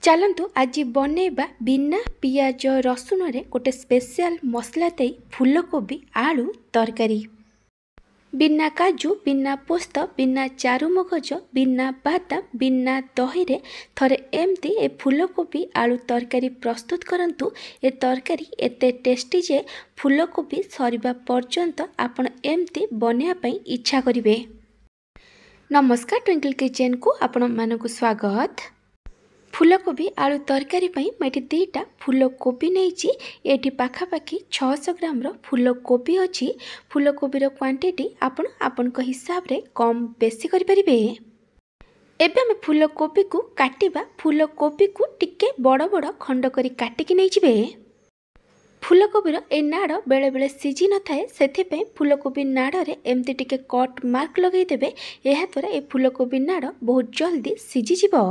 चलतु आज बनैबा बिना पियाज रसुण रे गोटे स्पेशल मसला दे फूलकोबी आलू तरकारी। बिना काजू बिना पोस्त बिना चारुमगज बिना बादाम बिना दही रे थरे एमती ए फूलकोबी आलू तरकारी प्रस्तुत करंतु। ए तरकारी एते टेस्टी जे फूलकोबी सरिबा पर्यंत आपण एमती बनैया पई इच्छा करिवे। नमस्कार, ट्विंकल किचन को आपण मानकु स्वागत। फूलकोबी आलू तरकारी पई मैं दीटा फूलकोबी नहीं ये पाखापाखि 600 ग्राम फूलकोबी अच्छी। फूलकोबीर क्वांटिटी आपण आपण हिसाब रे कम बेसी करि परिबे। एबे हम फूलकोबी को काटिबा। फूलकोबी को टिके बड़ बड़ खंड करी काटिकी नहीं जिबे। फूलकोबीर ए नाड़ बेले बेले सीझी न थाए, सेथिपे फूलकोबी नाड़ रे एमती टिके कट मार्क लगई देबे। एहा द्वारा ए फूलकोबी नाड़ बहुत जल्दी सीझी जिवो।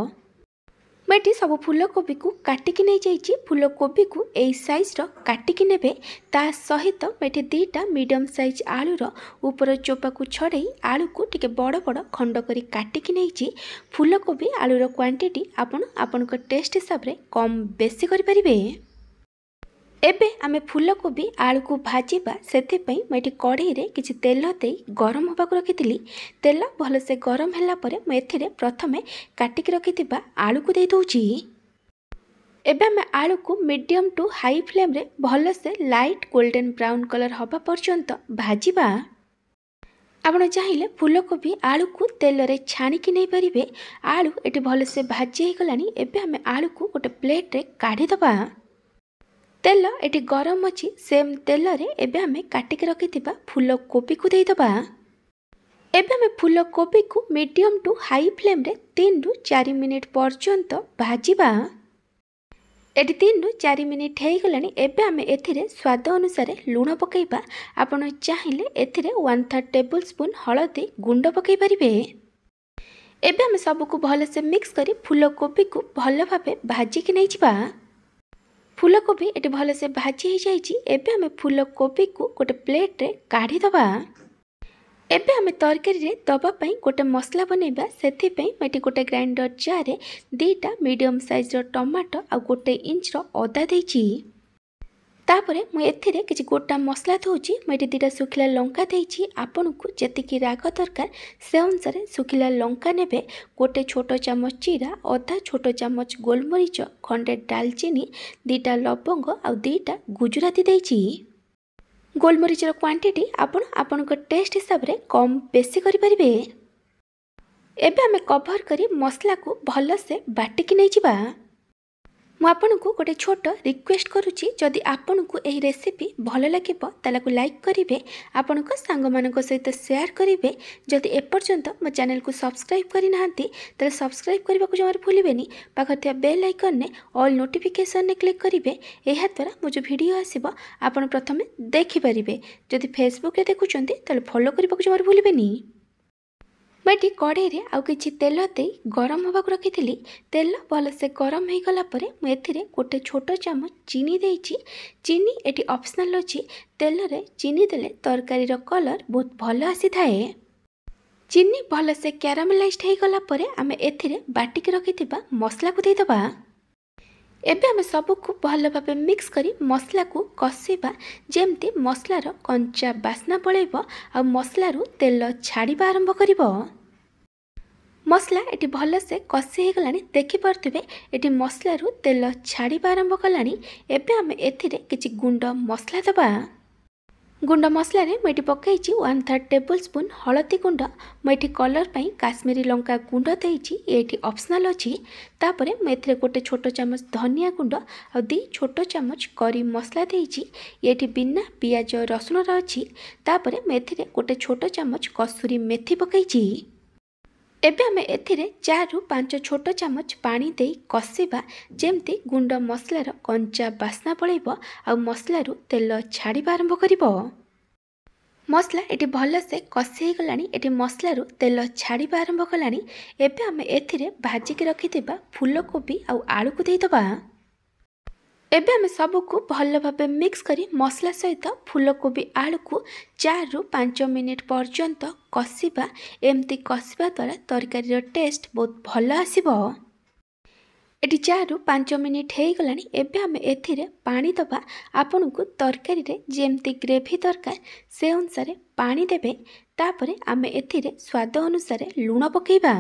मैं सब फूलकोबी को काटिकी नहीं जाइए। फूलकोबी को यही साइज काटिकी नेबे। ता सहित मैं दीटा मीडियम साइज आलूर ऊपर चोपा को छड़े आलू को टिके बड़ बड़ खंड करी काटिकी नहीं। फूलकोबी आलूर क्वांटिटी आपण आपण टेस्ट हिसाब रे कम बेसी करि परिबे। एबे आमे फूलकोबी आलू को भाजीबा। सेथिपई मैं कढ़ई रे किछि तेल दे गरम होबा को रखितिली। तेल भल से गरम हैला परे मैं एथिरे प्रथमे काटिक रखितिबा आलू को दे दोछि। एबे आमे आलू को मीडियम टू हाई फ्लेम रे भल से लाइट गोल्डन ब्राउन कलर होबा पर्यंत भाजीबा। आपण चाहिले फूलकोबी आलू को तेल रे छाणिकी नहीं परिबे। आलू एटी भल से भाजी हे गलानी। एबे आमे आलू को गोटे प्लेट रे काढी दबा। तेल एटी गरम अच्छी। सेम तेल रे एबे हमें काटिक रखिथिबा फूलकोबी को दे दबा। एबे हमें फूलकोबी को मीडियम टू हाई फ्लेम रे 3 रु 4 मिनिट पर्यंत भाजीबा। एटी 3 रु 4 मिनिट हे गलानी। एबे हमें एथिरे स्वाद अनुसार लूण पकेइबा। आपण चाहिले एथिरे 1/3 टेबल स्पून हळदी गुंड पकेइ परिबे। एबे हमें सब को भल से मिक्स करी फूलकोबी को भल भाबे भाजी के नै जिबा। फूलकोबी एटी भल से भाजी हो जाइए। एबे हमें फूलकोबी को गोटे प्लेट रे काढ़ी दबा। एबे हमें तरकारी रे दबा पई गोटे मसला बनैबा। सेथिपई मैं गोटे ग्राइंडर जार रे दीटा मीडियम साइज रो टमाटो आ गोटे इंच रो अदा देछि। तापरे मैं एथिरे किछि गोटा मसला दउछि। मैं दीटा सुखिला लंका देछि। आपन को जेतिकी राग दरकार से अनुसार सुखिला लंका नेबे। गोटे छोटो चामच जीरा, आधा छोटो चामच गोलमरीच, खंडे दालचीनी, दीटा लवंग आ दीटा गुजराती देछि। गोलमरीच रो क्वांटिटी आपण आपण टेस्ट हिसाब रे कम बेसी करि परिबे। एबे हमें कवर करी मसला को भल से बाटिकी नै जिबा। मु आपन को गोटे छोट रिक्वेस्ट करुच्ची, जदि आपन को यही रेसिपी भल लगे ताला को लाइक करेंगे, आपण सांग मानक सहित शेयर करेंगे। जदि एपर्यंत मो चैनल को सब्सक्राइब करना ताले सब्सक्राइब करने को जमार भूलें। पाखे बेल आइकन ने ऑल नोटिफिकेशन ने क्लिक करेंगे। यह द्वारा मो जो वीडियो आसब आपण प्रथमे देखिपारे। जदि फेसबुक रे देखुंत ताले फॉलो करने को जमार भूलें। मैं कढ़ई रे आउ किछि तेल दे गरम होबा को रखिथिली। तेल भल से गरम हो गला परे मैं एथिरे गोटे छोटो चामच चीनी देछि। चीनी एटी ऑप्शनल अछि। तेल रे चीनी देले तरकारी रो कलर बहुत भल आसी थाए। चीनी भल से कैरामेलाइज्ड हो गला परे आमे एथिरे बाटिक रखिथिबा मसला को दे दबा। एबे हमें सब को भल भाबे मिक्स करी मसला को कसीबा। जेमती मसलार कंचा बास्ना पड़ेबो आ मसलारू तेल छाड़ीबा आरंभ करिबो। मसला एटी भल से कसी हो गलानी। देखि पारथिबे एटी मसलारू तेल छाड़ीबा आरंभ कलानी। एबे हमें एथिरे किछि गुंड मसला दबा। गुंड मसला रे मैं पकईची 1/3 टेबल स्पून हळदी गुंड। मैं कलर पाई काश्मीरी लंका गुंड देछि। ये ऑप्शनल अछि। तापरे मैं एथिरे गोटे छोटो चामच धनिया गुंड आ 2 छोटो चामच करी मसला देछि। ये बिना पियाज रसुण अछि। तापरे मैं एथिरे गोटे छोटो चामच कसूरी मेथी पकईची। एबे हमें एथिरे 4 रु 5 छोटो चामच पानी दे कसीबा। जेमती गुंड मसलार कंचा बास्ना पड़ेबो आ मसलारू तेल छाड़ीबा आरंभ करिबो। मसला एटी भल से कसी हो गलानी। एटी मसलारू तेल छाड़ीबा आरंभ कलानी। एबे हमें एथिरे भाजिकी रखिथिबा फूलकोबी आ आलू को दे दबा। एबे हमें सब को भल भाबे मिक्स करी मसला सहित फूलकोबी आलू को 4 रु 5 मिनिट पर्यंत कसीबा। एमती कसीबा द्वारा तरकारी टेस्ट बहुत भल आसीबो। एटी 4 ରୁ 5 मिनिट हो गलानी। एबे आमे एथिरे पानी दबा। आपनकु तरकारी रे जेमती ग्रेवी दरकार से अनुसार पानी देबे। तापरे आमे एथिरे स्वाद अनुसार लूण पकेइबा।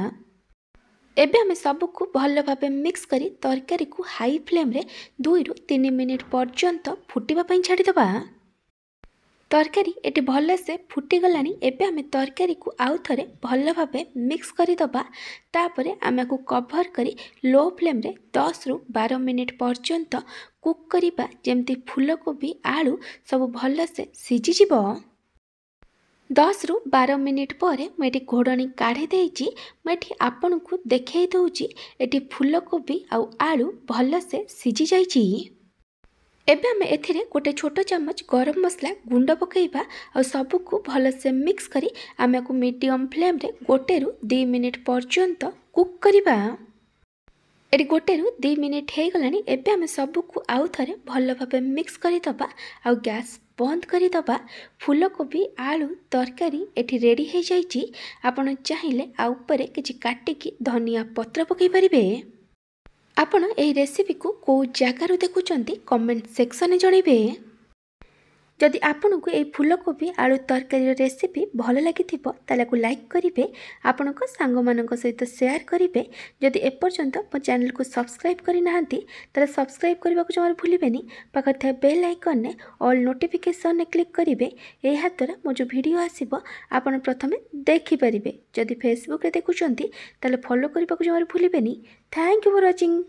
एबे आमे सबको भल भाबे मिक्स करी तरकारी को हाई फ्लेम रे 2 ରୁ 3 मिनिट पर्यंत फुटिबा पई छाडी दबा। तरकारी एटी भल से फुटी गलानी। एबे आमे तरकारी को आउ थरे भल भाबे मिक्स करी दबा। तापरे आमे को कवर करी लो फ्लेम रे 10 ରୁ 12 मिनिट पर्यंत कुक करिबा जेमती फूलकोबी आलू सब भल से सिझी जिवो। 10 ରୁ 12 मिनिट पर मुझे घोड़नी काढ़ी देइछि। मुझे आपन को देखै दउछि एटी फूलकोबी आउ आलू भल से सिझी जाइछि। एबे आमे एथिरे गोटे छोट चम्मच गरम मसला गुंड पकेइबा और सबको भल से मिक्स करी आमे को मीडियम फ्लेम रे 1 ରୁ 2 मिनिट पर्यंत कुक करिबा। एटी 1 ରୁ 2 मिनिट हो गलानी। एबे आमे सबको आउ थरे भल भाबे मिक्स करी दबा और गैस बंद करी दबा। फूलकोबी आलू तरकारी एटी रेडी हो जाइछि। आपण चाहिले आ ऊपर किछि काटिकी धनिया पत्र पकई परिबे। आपण एही रेसिपी को जगार देखुचंती कमेंट सेक्शन में जणैबे। जदि आपन को ए फूलकोबी आलू तरकारी रेसिपी भल लगी ताले को लाइक करिवे। आपण को सांग मानक सहित शेयर करिवे। जदि एपर्यंत मो चैनल को सब्सक्राइब करि नाहंती ताले सब्सक्राइब करबा को जमार भूलिबेनी। पाखर थे बेल आइकन ने ऑल नोटिफिकेशन ने क्लिक करिवे। एहा द्वारा मो जो वीडियो आसीबो आपण प्रथमे देखि परिबे। जदि फेसबुक रे देखुचंती ताले फॉलो करबा को जमार भूलिबेनी। Thank you for watching.